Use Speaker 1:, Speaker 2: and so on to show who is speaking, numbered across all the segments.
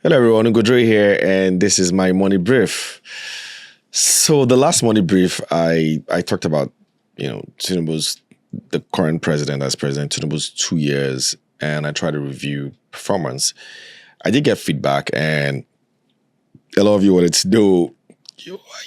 Speaker 1: Hello everyone, Ugodre here, and this is my money brief. So the last money brief, I talked about, Tinubu's the current president as president Tinubu's 2 years, and I tried to review performance. I did get feedback, and a lot of you wanted to know,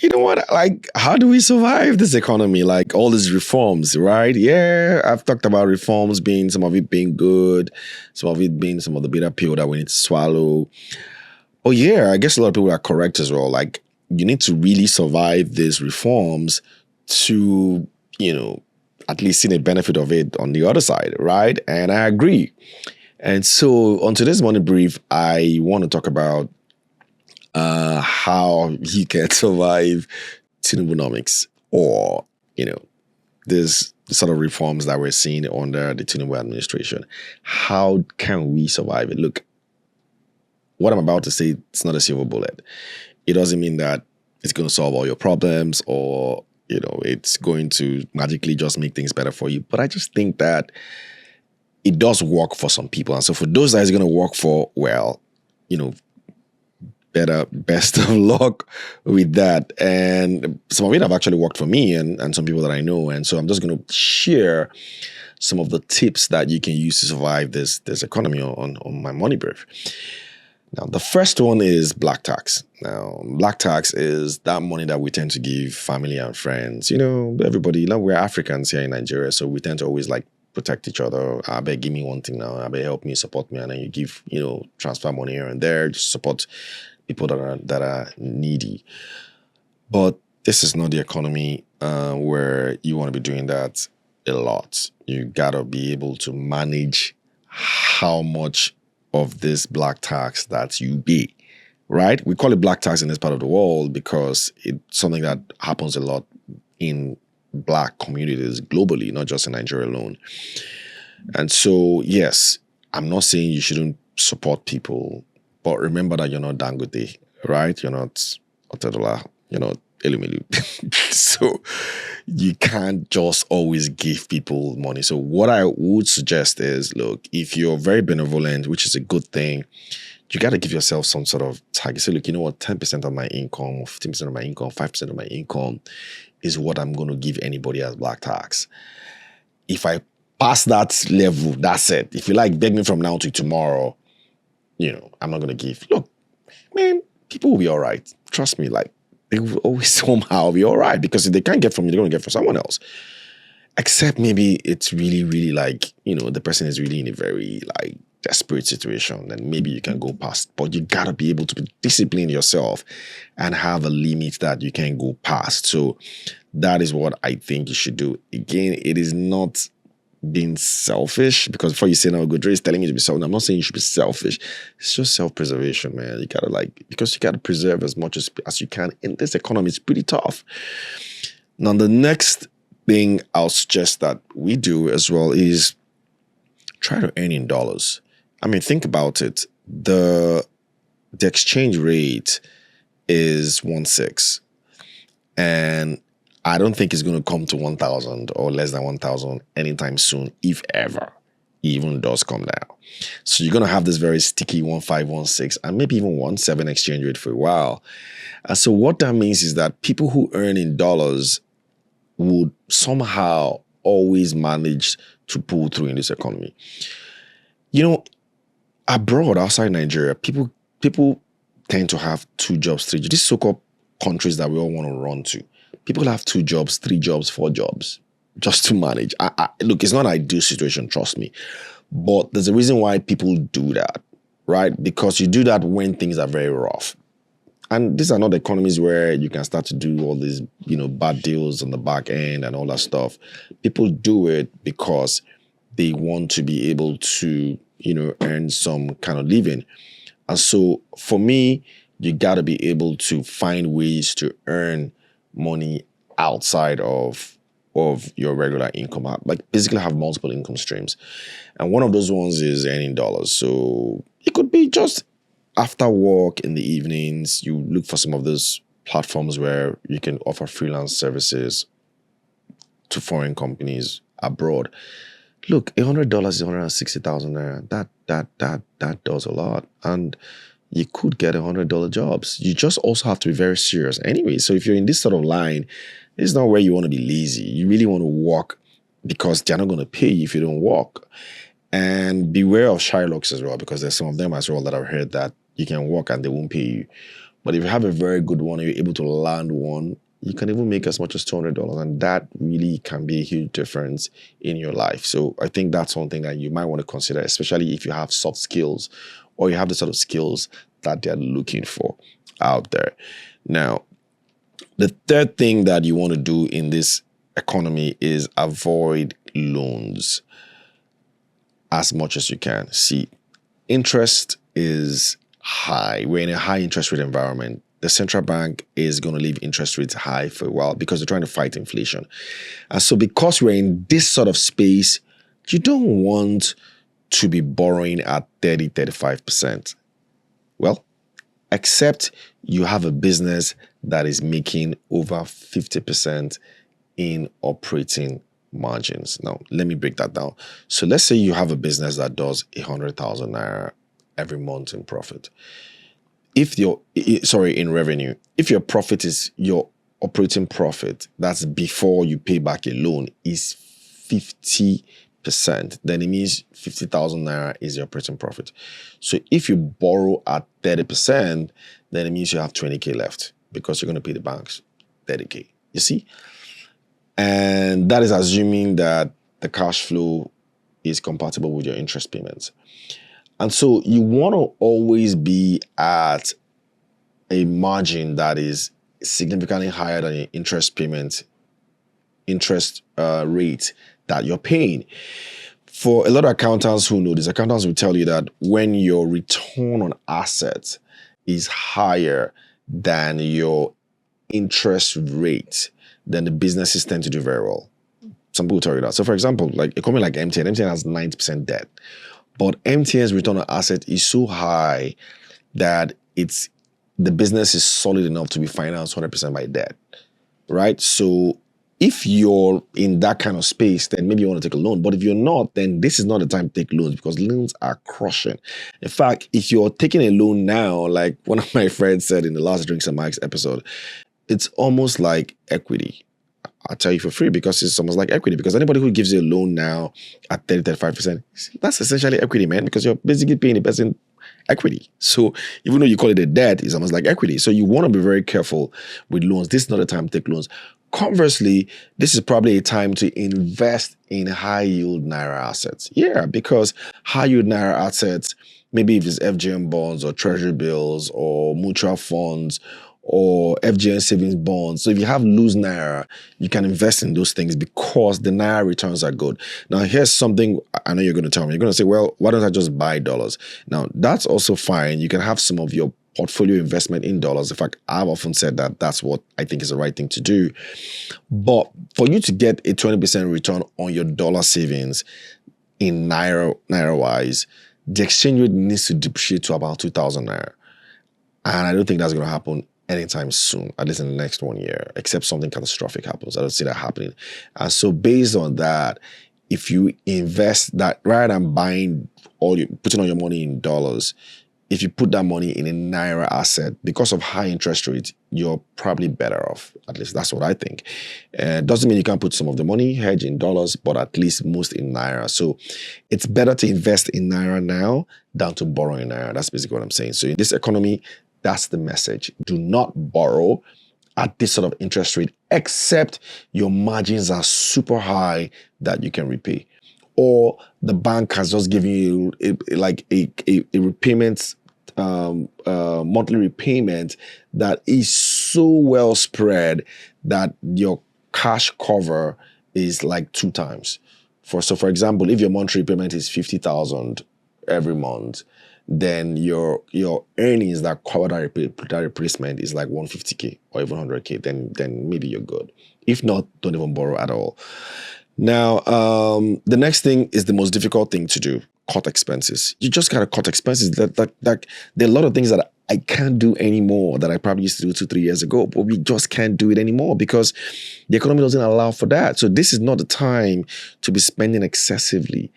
Speaker 1: you know what, like, how do we survive this economy? Like all these reforms, right? Yeah, I've talked about reforms being some of it being good, some of it being some of the bitter pill that we need to swallow. Oh yeah, I guess a lot of people are correct as well. Like you need to really survive these reforms to, at least see the benefit of it on the other side, right? And I agree. And so on today's morning brief, I want to talk about how he can survive Tinubunomics or, this sort of reforms that we're seeing under the Tinubu administration. How can we survive it? Look, what I'm about to say, it's not a silver bullet. It doesn't mean that it's going to solve all your problems or, it's going to magically just make things better for you. But I just think that it does work for some people. And so for those that it's going to work for, well, best of luck with that. And some of it have actually worked for me and some people that I know. And so I'm just going to share some of the tips that you can use to survive this economy on my money brief. Now, the first one is black tax. Now, black tax is that money that we tend to give family and friends. Everybody, we're Africans here in Nigeria, so we tend to always protect each other. I bet give me one thing now. I bet help me, support me, and then you give, transfer money here and there to support people that are needy. But this is not the economy where you want to be doing that a lot. You gotta be able to manage how much of this black tax that you pay, right? We call it black tax in this part of the world because it's something that happens a lot in black communities globally, not just in Nigeria alone. And so, yes, I'm not saying you shouldn't support people, but remember that you're not Dangote, right? You're not Otedola, you're not Elumelu. So you can't just always give people money. So what I would suggest is, look, if you're very benevolent, which is a good thing, you got to give yourself some sort of target. Say, look, you know what, 10% of my income, 15% of my income, 5% of my income is what I'm going to give anybody as black tax. If I pass that level, that's it. If you beg me from now to tomorrow, I'm not going to give. Look, man, people will be all right. Trust me, they will always somehow be all right because if they can't get from you, they're going to get from someone else. Except maybe it's really, really the person is really in a very desperate situation, then maybe you can go past. But you got to be able to discipline yourself and have a limit that you can go past. So that is what I think you should do. Again, it is not being selfish, because before you say now Godre is telling me to be selfish, I'm not saying you should be selfish. It's just self-preservation, man. You gotta because you gotta preserve as much as you can in this economy. It's pretty tough. Now, the next thing I'll suggest that we do as well is try to earn in dollars. I mean, think about it. The exchange rate is 1.6, and I don't think it's going to come to 1,000 or less than 1,000 anytime soon, if ever, even does come down. So you're going to have this very sticky 1.5, 1.6, and maybe even 1.7 exchange rate for a while. So what that means is that people who earn in dollars would somehow always manage to pull through in this economy. Abroad, outside Nigeria, people tend to have 2 jobs, 3 jobs. These so-called countries that we all want to run to. People have 2 jobs, 3 jobs, 4 jobs just to manage. Look, it's not an ideal situation, trust me. But there's a reason why people do that, right? Because you do that when things are very rough. And these are not economies where you can start to do all these, bad deals on the back end and all that stuff. People do it because they want to be able to, earn some kind of living. And so for me, you got to be able to find ways to earn money outside of your regular income. Basically have multiple income streams. And one of those ones is earning dollars. So it could be just after work in the evenings, you look for some of those platforms where you can offer freelance services to foreign companies abroad. Look, $100 is 160,000 naira. That does a lot. And you could get $100 jobs. You just also have to be very serious. Anyway, so if you're in this sort of line, it's not where you want to be lazy. You really want to work because they're not going to pay you if you don't work. And beware of Shylocks as well, because there's some of them as well that I've heard that you can work and they won't pay you. But if you have a very good one and you're able to land one, you can even make as much as $200. And that really can be a huge difference in your life. So I think that's something that you might want to consider, especially if you have soft skills or you have the sort of skills that they're looking for out there. Now, the third thing that you want to do in this economy is avoid loans as much as you can. See, interest is high. We're in a high interest rate environment. The central bank is going to leave interest rates high for a while because they're trying to fight inflation. And so because we're in this sort of space, you don't want to be borrowing at 30, 35%. Well, except you have a business that is making over 50% in operating margins. Now, let me break that down. So let's say you have a business that does 100,000 Naira every month in profit. If in revenue, if your profit is your operating profit, that's before you pay back a loan, is 50%, then it means 50,000 Naira is your operating profit. So if you borrow at 30%, then it means you have 20K left because you're going to pay the banks 30K. You see? And that is assuming that the cash flow is compatible with your interest payments. And so you want to always be at a margin that is significantly higher than your interest rate that you're paying. For a lot of accountants who know this, accountants will tell you that when your return on assets is higher than your interest rate, then the businesses tend to do very well. Some people tell you that. So for example, like a company like MTN has 90% debt. But MTN's return on asset is so high that the business is solid enough to be financed 100% by debt, right? So if you're in that kind of space, then maybe you want to take a loan. But if you're not, then this is not the time to take loans because loans are crushing. In fact, if you're taking a loan now, like one of my friends said in the last Drinks and Mike's episode, it's almost like equity. I'll tell you for free because it's almost like equity. Because anybody who gives you a loan now at 30, 35%, that's essentially equity, man, because you're basically paying the person equity. So even though you call it a debt, it's almost like equity. So you want to be very careful with loans. This is not a time to take loans. Conversely, this is probably a time to invest in high yield Naira assets. Yeah, because high yield Naira assets, maybe if it's FGM bonds or treasury bills or mutual funds or FGN savings bonds. So if you have loose Naira, you can invest in those things because the Naira returns are good. Now, here's something I know you're going to tell me. You're going to say, well, why don't I just buy dollars? Now, that's also fine. You can have some of your portfolio investment in dollars. In fact, I've often said that that's what I think is the right thing to do. But for you to get a 20% return on your dollar savings in Naira wise, the exchange rate needs to depreciate to about 2,000 Naira. And I don't think that's going to happen anytime soon, at least in the next 1 year, except something catastrophic happens. I don't see that happening. And so based on that, if you invest that, rather than putting all your money in dollars, if you put that money in a Naira asset, because of high interest rates, you're probably better off. At least that's what I think. Doesn't mean you can't put some of the money, hedge in dollars, but at least most in Naira. So it's better to invest in Naira now than to borrow in Naira. That's basically what I'm saying. So in this economy, that's the message. Do not borrow at this sort of interest rate, except your margins are super high that you can repay. Or the bank has just given you a repayment, monthly repayment that is so well spread that your cash cover is like 2 times. For example, if your monthly repayment is 50,000 every month, then your earnings that cover that replacement is like 150K or even 100K, then maybe you're good. If not, don't even borrow at all. Now, the next thing is the most difficult thing to do: cut expenses. You just gotta cut expenses. There are a lot of things that I can't do anymore that I probably used to do 2-3 years ago, but we just can't do it anymore because the economy doesn't allow for that. So this is not the time to be spending excessively.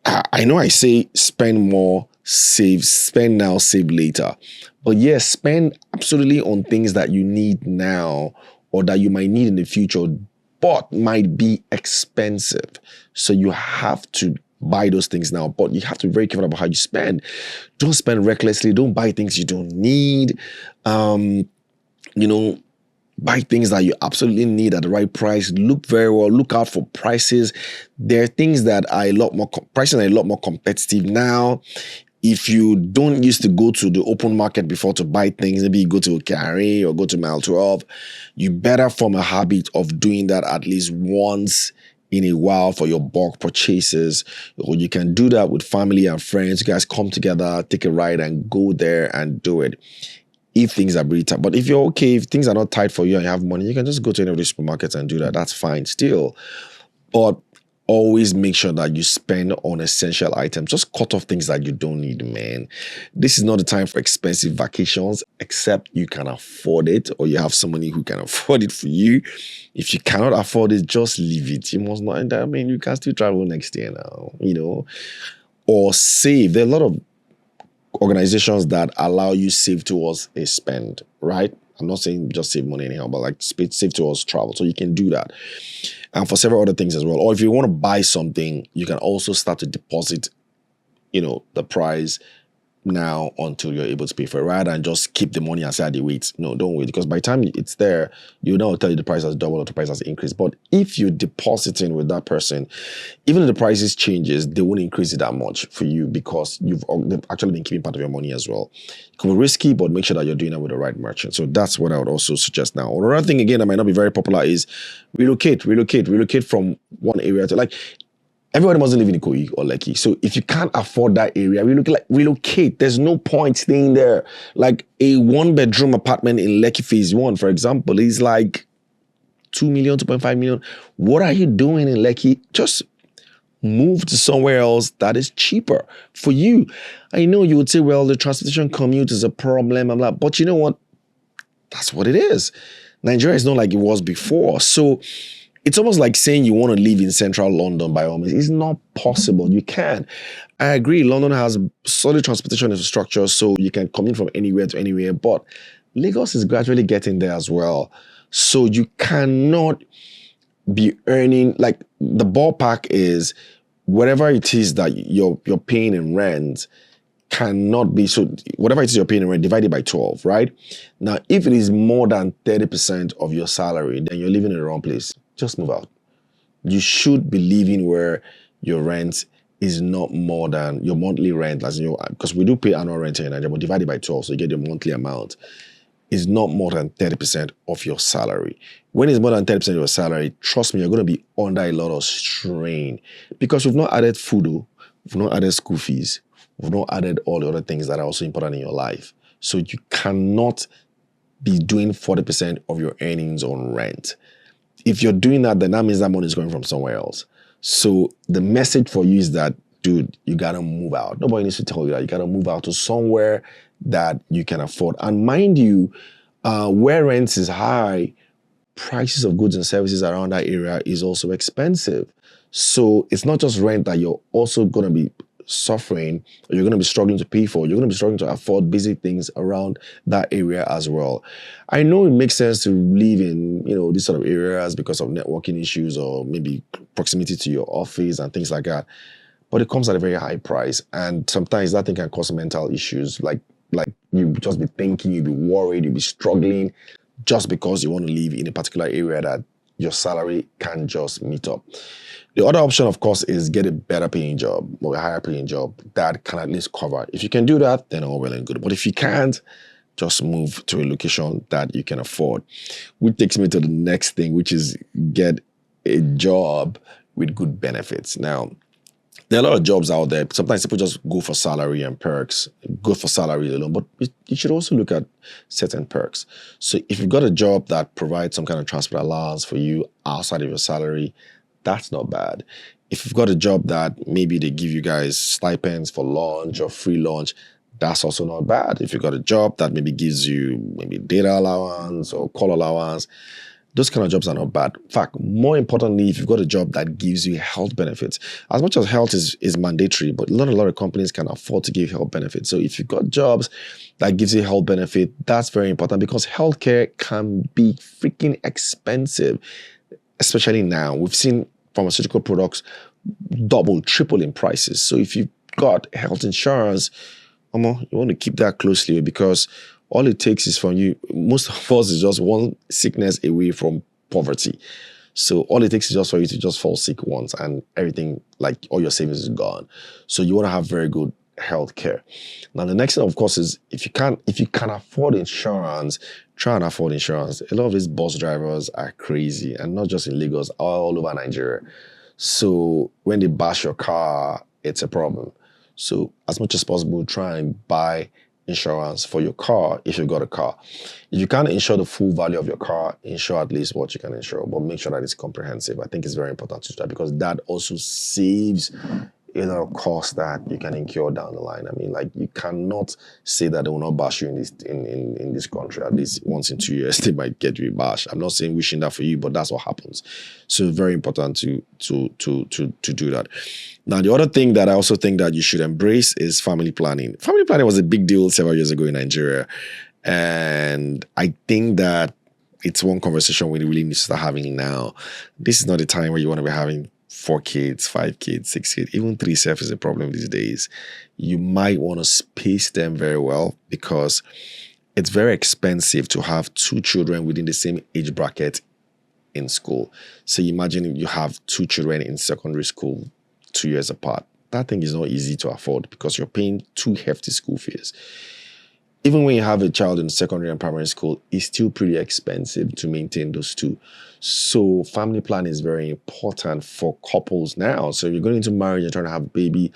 Speaker 1: I know I say spend more Save, spend now, save later. But yes, spend absolutely on things that you need now or that you might need in the future, but might be expensive. So you have to buy those things now, but you have to be very careful about how you spend. Don't spend recklessly. Don't buy things you don't need. Um, you know, buy things that you absolutely need at the right price. Look very well. Look out for prices. There are things that are a lot more pricing are a lot more competitive now. If you don't used to go to the open market before to buy things, maybe you go to Carry or go to Mile 12, you better form a habit of doing that at least once in a while for your bulk purchases. Or you can do that with family and friends. You guys come together, take a ride and go there and do it if things are really tight. But if you're okay, if things are not tight for you and you have money, you can just go to any of the supermarkets and do that. That's fine still. But always make sure that you spend on essential items. Just cut off things that you don't need, man. This is not the time for expensive vacations, except you can afford it or you have somebody who can afford it for you. If you cannot afford it, just leave it. You must not. I mean, you can still travel next year now, or save. There are a lot of organizations that allow you save towards a spend, right? I'm not saying just save money anyhow, but like save towards travel. So you can do that. And for several other things as well. Or if you want to buy something, you can also start to deposit, the price now until you're able to pay for it, rather than just keep the money aside and wait. No, don't wait, because by the time it's there, you know, tell you the price has doubled or the price has increased. But if you deposit in with that person, even if the prices changes, they won't increase it that much for you because they've actually been keeping part of your money as well. It can be risky, but make sure that you're doing that with the right merchant. So that's what I would also suggest now. Another thing, again, that might not be very popular is relocate from one area to everybody mustn't live in Ikoyi or Lekki. So if you can't afford that area, relocate. There's no point staying there. Like a 1-bedroom apartment in Lekki Phase 1, for example, is like 2 million, 2.5 million. What are you doing in Lekki? Just move to somewhere else that is cheaper for you. I know you would say, well, the transportation commute is a problem. I'm like, but you know what? That's what it is. Nigeria is not like it was before. So it's almost like saying you want to live in central London by all means. It's not possible. You can. I agree, London has solid transportation infrastructure, so you can commute from anywhere to anywhere, but Lagos is gradually getting there as well. So you cannot be earning, like the ballpark is whatever it is that you're paying in rent cannot be, so whatever it is you're paying in rent, divided by 12, right? Now, if it is more than 30% of your salary, then you're living in the wrong place. Just move out. You should be living where your rent is not more than your monthly rent, because we do pay annual rent in Nigeria, but divided by 12, so you get your monthly amount, is not more than 30% of your salary. When it's more than 30% of your salary, trust me, you're going to be under a lot of strain because we've not added food, we've not added school fees, we've not added all the other things that are also important in your life. So you cannot be doing 40% of your earnings on rent. If you're doing that, then that means that money is going from somewhere else. So the message for you is that, dude, you gotta move out. Nobody needs to tell you that. You gotta move out to somewhere that you can afford. And mind you, where rent is high, prices of goods and services around that area is also expensive. So it's not just rent that you're also gonna be suffering, or you're going to be struggling to pay for. You're going to be struggling to afford basic things around that area as well. I know it makes sense to live in, these sort of areas because of networking issues or maybe proximity to your office and things like that. But it comes at a very high price. And sometimes that thing can cause mental issues. Like you just be thinking, you'll be worried, you'll be struggling just because you want to live in a particular area that your salary can't just meet up. The other option, of course, is get a better paying job or a higher paying job that can at least cover. If you can do that, then all well and good. But if you can't, just move to a location that you can afford. Which takes me to the next thing, which is get a job with good benefits. Now, there are a lot of jobs out there. Sometimes people just go for salary and perks, go for salary alone, but you should also look at certain perks. So if you've got a job that provides some kind of transport allowance for you outside of your salary, that's not bad. If you've got a job that maybe they give you guys stipends for lunch or free lunch, that's also not bad. If you've got a job that maybe gives you maybe data allowance or call allowance, Those kind of jobs are not bad. In fact, more importantly, if you've got a job that gives you health benefits, as much as health is mandatory, but a lot of companies can afford to give health benefits. So if you've got jobs that gives you health benefit, that's very important because healthcare can be freaking expensive, especially now. We've seen pharmaceutical products double, triple in prices. So if you've got health insurance, you want to keep that closely because all it takes is from you. Most of us is just one sickness away from poverty. So all it takes is just for you to just fall sick once and everything, like all your savings is gone. So you want to have very good health care. Now the next thing, of course, is if you can afford insurance, try and afford insurance. A lot of these bus drivers are crazy, and not just in Lagos, all over Nigeria. So when they bash your car, it's a problem. So as much as possible, try and buy insurance for your car if you've got a car. If you can't insure the full value of your car, insure at least what you can insure, but make sure that it's comprehensive. I think it's very important to do that because that also saves a lot of costs that you can incur down the line. I mean, like you cannot say that they will not bash you in this country. At least once in 2 years, they might get you a bash. I'm not saying wishing that for you, but that's what happens. So it's very important to do that. Now, the other thing that I also think that you should embrace is family planning. Family planning was a big deal several years ago in Nigeria. And I think that it's one conversation we really need to start having now. This is not the time where you want to be having 4 kids, 5 kids, 6 kids, even 3 self is a problem these days. You might want to space them very well because it's very expensive to have 2 children within the same age bracket in school. So imagine you have 2 children in secondary school 2 years apart. That thing is not easy to afford because you're paying 2 hefty school fees. Even when you have a child in secondary and primary school, it's still pretty expensive to maintain those 2. So family planning is very important for couples now. So if you're going into marriage and trying to have a baby,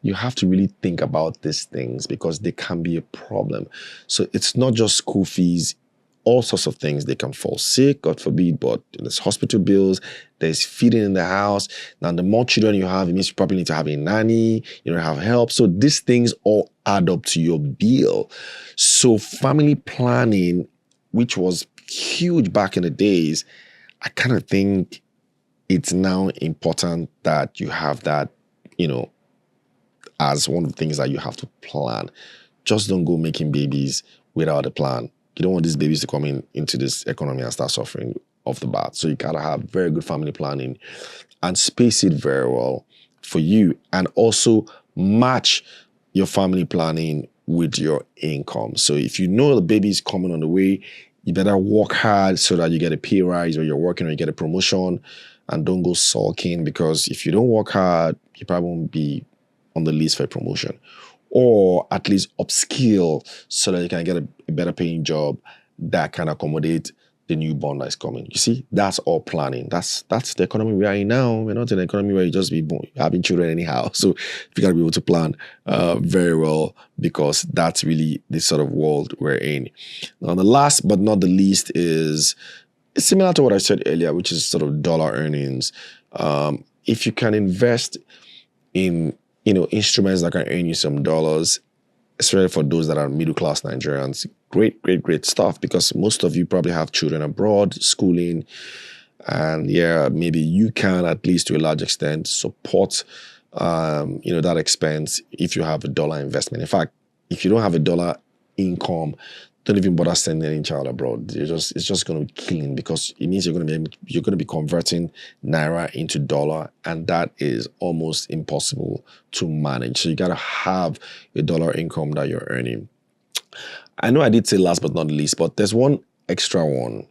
Speaker 1: you have to really think about these things because they can be a problem. So it's not just school fees, all sorts of things. They can fall sick, God forbid, but there's hospital bills, there's feeding in the house. Now, the more children you have, it means you probably need to have a nanny, you don't have help. So these things all add up to your bill. So family planning, which was huge back in the days, I kind of think it's now important that you have that, as one of the things that you have to plan. Just don't go making babies without a plan. You don't want these babies to come into this economy and start suffering off the bat. So you gotta have very good family planning and space it very well for you, and also match your family planning with your income. So if you know the baby is coming on the way, you better work hard so that you get a pay rise, or you're working or you get a promotion, and don't go sulking, because if you don't work hard, you probably won't be on the list for a promotion. Or at least upskill so that you can get a better paying job that can accommodate the newborn that's coming. You see, that's all planning. That's the economy we are in now. We're not in an economy where you just be having children anyhow. So you got to be able to plan very well, because that's really the sort of world we're in. Now, the last but not the least is similar to what I said earlier, which is sort of dollar earnings. If you can invest in instruments that can earn you some dollars, especially for those that are middle-class Nigerians, great stuff, because most of you probably have children abroad, schooling, and maybe you can, at least to a large extent, support, that expense if you have a dollar investment. In fact, if you don't have a dollar income, don't even bother sending any child abroad. It's just going to be killing, because it means you're going to be converting Naira into dollar, and that is almost impossible to manage. So you got to have a dollar income that you're earning. I know I did say last but not least, but there's one extra one.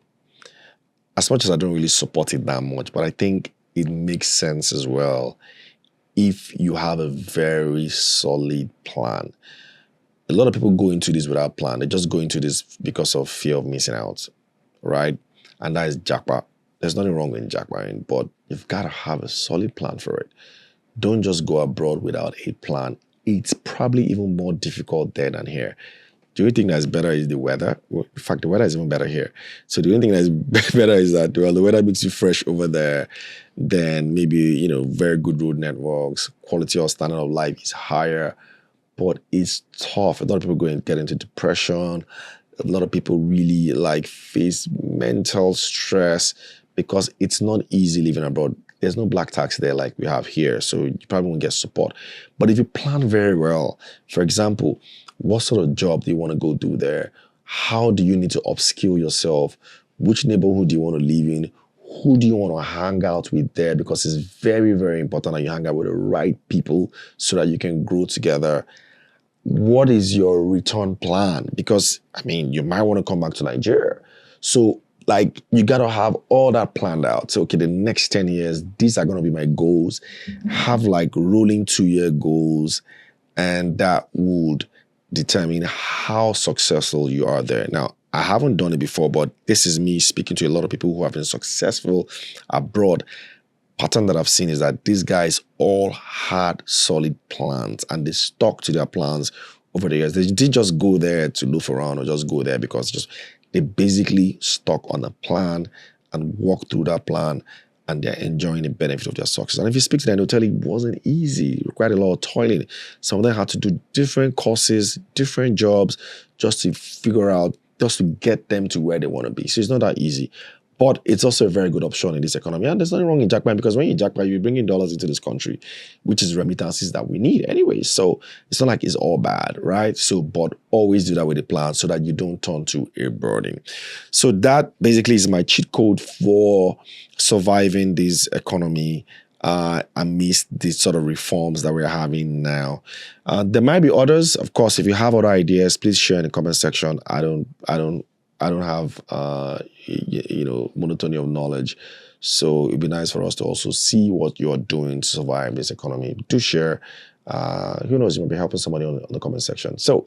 Speaker 1: As much as I don't really support it that much, but I think it makes sense as well if you have a very solid plan. A lot of people go into this without a plan. They just go into this because of fear of missing out, right? And that is jackpot. There's nothing wrong with jackpotting, but you've got to have a solid plan for it. Don't just go abroad without a plan. It's probably even more difficult there than here. The only thing that's better is the weather. Well, in fact, the weather is even better here. So the only thing that's better is that, well, the weather makes you fresh over there. Then maybe, very good road networks, quality or standard of life is higher. But it's tough. A lot of people go and get into depression. a lot of people really like face mental stress because it's not easy living abroad. There's no black tax there like we have here, so you probably won't get support. But if you plan very well, for example, what sort of job do you want to go do there? How do you need to upskill yourself? Which neighborhood do you want to live in? Who do you want to hang out with there? Because it's very, very important that you hang out with the right people so that you can grow together. What is your return plan? Because, I mean, you might want to come back to Nigeria. So, like, you got to have all that planned out. So, okay, the next 10 years, these are going to be my goals. Have like rolling 2-year goals, and that would determine how successful you are there. Now, I haven't done it before, but this is me speaking to a lot of people who have been successful abroad. Pattern that I've seen is that these guys all had solid plans and they stuck to their plans over the years. They didn't just go there to loaf around or just go there because just they basically stuck on a plan and walked through that plan, and they're enjoying the benefit of their success. And if you speak to them, they'll tell you it wasn't easy. It required a lot of toiling. Some of them had to do different courses, different jobs, just to figure out, just to get them to where they want to be. So it's not that easy. But it's also a very good option in this economy. And there's nothing wrong in jackpot, because when you jackpot, you're bringing dollars into this country, which is remittances that we need anyway. So it's not like it's all bad, right? So, but always do that with a plan so that you don't turn to a burden. So that basically is my cheat code for surviving this economy amidst these sort of reforms that we're having now. There might be others. Of course, if you have other ideas, please share in the comment section. I don't have monotony of knowledge, so it'd be nice for us to also see what you're doing to survive this economy. Do share. Who knows, you might be helping somebody on the comment section. So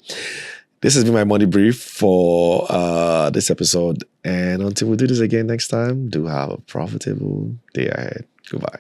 Speaker 1: this has been my money brief for this episode, and until we do this again next time, do have a profitable day ahead. Goodbye.